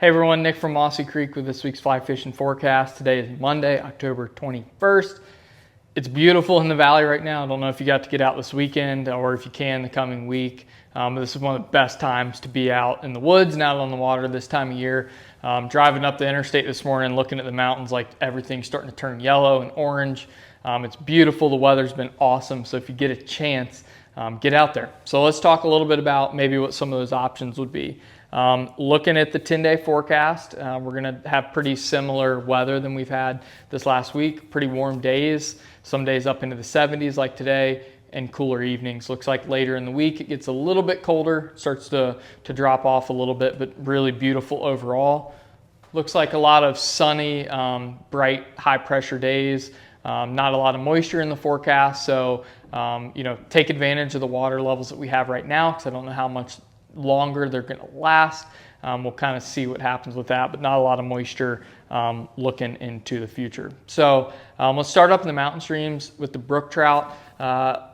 Hey everyone, Nick from Mossy Creek with this week's fly fishing forecast. Today is Monday, October 21st. It's beautiful in the valley right now. I don't know if you got to get out this weekend or if you can the coming week. But this is one of the best times to be out in the woods and out on the water this time of year. Driving up the interstate this morning, looking at the mountains, like everything's starting to turn yellow and orange. It's beautiful. The weather's been awesome. So if you get a chance, get out there. So let's talk a little bit about maybe what some of those options would be. Looking at the 10-day forecast, we're going to have pretty similar weather than we've had this last week. Pretty warm days, some days up into the 70s like today, and cooler evenings. Looks like later in the week it gets a little bit colder, starts to drop off a little bit, but really beautiful overall. Looks like a lot of sunny, bright, high pressure days. Not a lot of moisture in the forecast, so take advantage of the water levels that we have right now, because I don't know how much longer they're going to last. We'll kind of see what happens with that, but not a lot of moisture looking into the future. So let's start up in the mountain streams with the brook trout.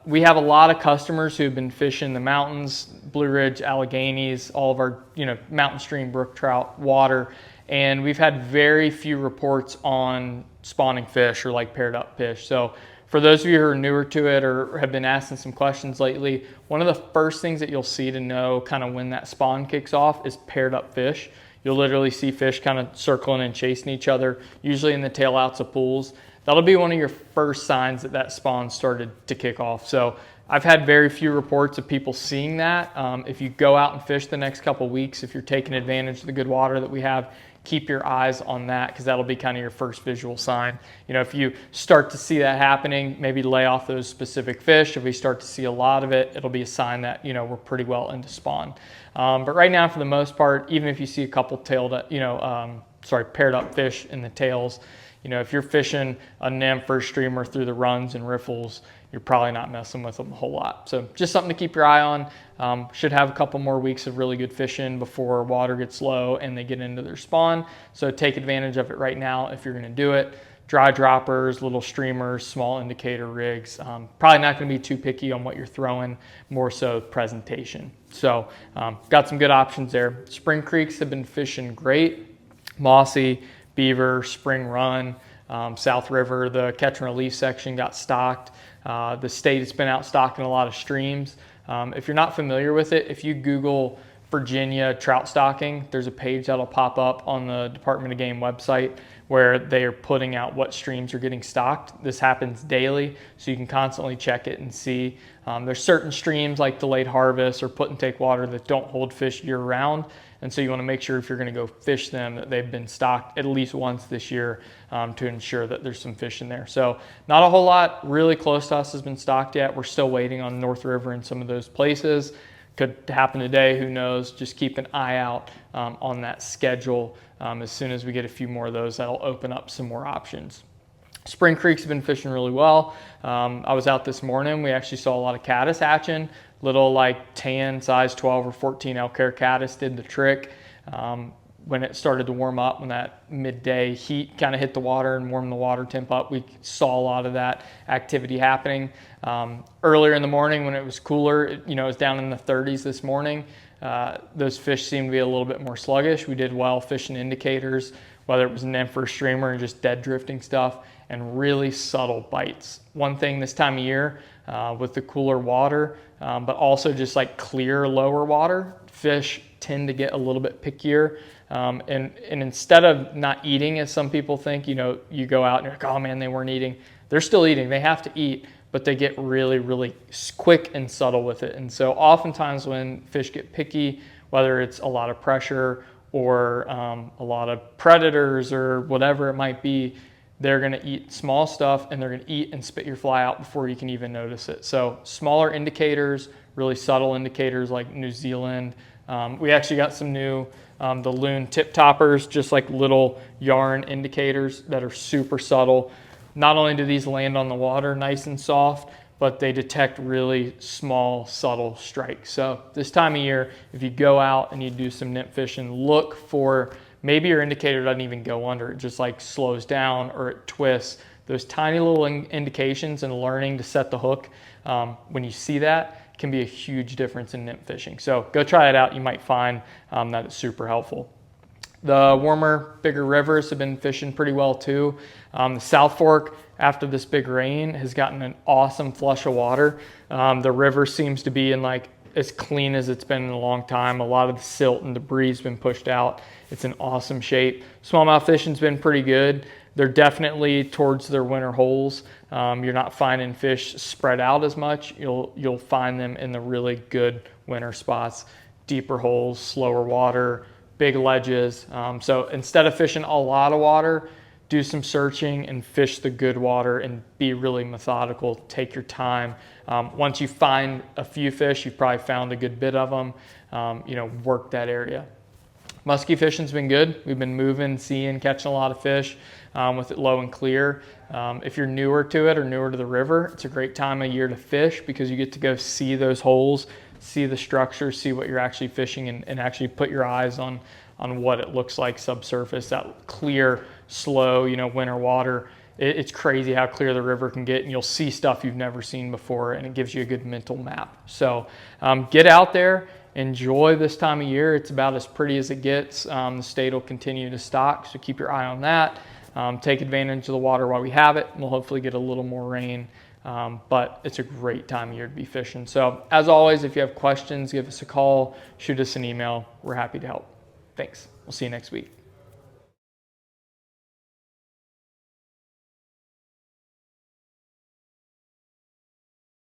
We have a lot of customers who've been fishing the mountains, Blue Ridge, Alleghenies, all of our mountain stream brook trout water, and we've had very few reports on spawning fish or like paired up fish. So for those of you who are newer to it or have been asking some questions lately, one of the first things that you'll see to know kind of when that spawn kicks off is paired up fish. You'll literally see fish kind of circling and chasing each other, usually in the tailouts of pools. That'll be one of your first signs that that spawn started to kick off. So I've had very few reports of people seeing that. If you go out and fish the next couple weeks, if you're taking advantage of the good water that we have, keep your eyes on that, because that'll be kind of your first visual sign. If you start to see that happening, maybe lay off those specific fish. If we start to see a lot of it, it'll be a sign that we're pretty well into spawn. But right now, for the most part, even if you see a couple paired up fish in the tails, if you're fishing a nymph or streamer through the runs and riffles, you're probably not messing with them a whole lot. So just something to keep your eye on. Should have a couple more weeks of really good fishing before water gets low and they get into their spawn. So take advantage of it right now if you're going to do it. Dry droppers, little streamers, small indicator rigs. Probably not going to be too picky on what you're throwing, more so presentation. So got some good options there. Spring creeks have been fishing great. Mossy, Beaver, Spring Run, South River, the catch and release section got stocked. The state has been out stocking a lot of streams. If you're not familiar with it, if you Google Virginia trout stocking, there's a page that'll pop up on the Department of Game website where they are putting out what streams are getting stocked. This happens daily, so you can constantly check it and see. There's certain streams like delayed harvest or put and take water that don't hold fish year round. And so you want to make sure if you're going to go fish them that they've been stocked at least once this year to ensure that there's some fish in there. So not a whole lot really close to us has been stocked yet. We're still waiting on North River and some of those places. Could happen today, who knows? Just keep an eye out on that schedule. As soon as we get a few more of those, that'll open up some more options. Spring creeks have been fishing really well. I was out this morning. We actually saw a lot of caddis hatching. Little like tan size 12 or 14 elk hair caddis did the trick. When it started to warm up, when that midday heat kind of hit the water and warmed the water temp up, we saw a lot of that activity happening. Earlier in the morning when it was cooler, it was down in the 30s this morning. Those fish seemed to be a little bit more sluggish. We did well fishing indicators, whether it was nymph or streamer and just dead drifting stuff, and really subtle bites. One thing this time of year with the cooler water, but also just like clear lower water, fish tend to get a little bit pickier. And instead of not eating, as some people think, you go out and you're like, oh man, they weren't eating. They're still eating. They have to eat, but they get really, really quick and subtle with it. And so oftentimes when fish get picky, whether it's a lot of pressure or a lot of predators or whatever it might be, they're going to eat small stuff and they're going to eat and spit your fly out before you can even notice it. So smaller indicators, really subtle indicators like New Zealand. We actually got some new the loon tip toppers, just like little yarn indicators that are super subtle. Not only do these land on the water nice and soft, but they detect really small, subtle strikes. So this time of year, if you go out and you do some nymph fishing, look for maybe your indicator doesn't even go under, it just like slows down or it twists. Those tiny little indications and learning to set the hook, when you see that, can be a huge difference in nymph fishing. So go try it out. You might find that it's super helpful. The warmer, bigger rivers have been fishing pretty well too. The South Fork, after this big rain, has gotten an awesome flush of water. The river seems to be in like as clean as it's been in a long time. A lot of the silt and debris has been pushed out. It's in awesome shape. Smallmouth fishing's been pretty good. They're definitely towards their winter holes. You're not finding fish spread out as much. You'll find them in the really good winter spots, deeper holes, slower water, big ledges. So instead of fishing a lot of water, do some searching and fish the good water and be really methodical. Take your time. Once you find a few fish, you've probably found a good bit of them. Work that area. Musky fishing's been good. We've been moving, seeing, catching a lot of fish with it low and clear. If you're newer to it or newer to the river, it's a great time of year to fish because you get to go see those holes, see the structure, see what you're actually fishing, and actually put your eyes on what it looks like subsurface, that clear, slow, winter water. It's crazy how clear the river can get, and you'll see stuff you've never seen before, and it gives you a good mental map. So get out there, enjoy this time of year. It's about as pretty as it gets. The state will continue to stock, so keep your eye on that. Take advantage of the water while we have it, and we'll hopefully get a little more rain. But it's a great time of year to be fishing. So as always, if you have questions, give us a call, shoot us an email. We're happy to help. Thanks. We'll see you next week.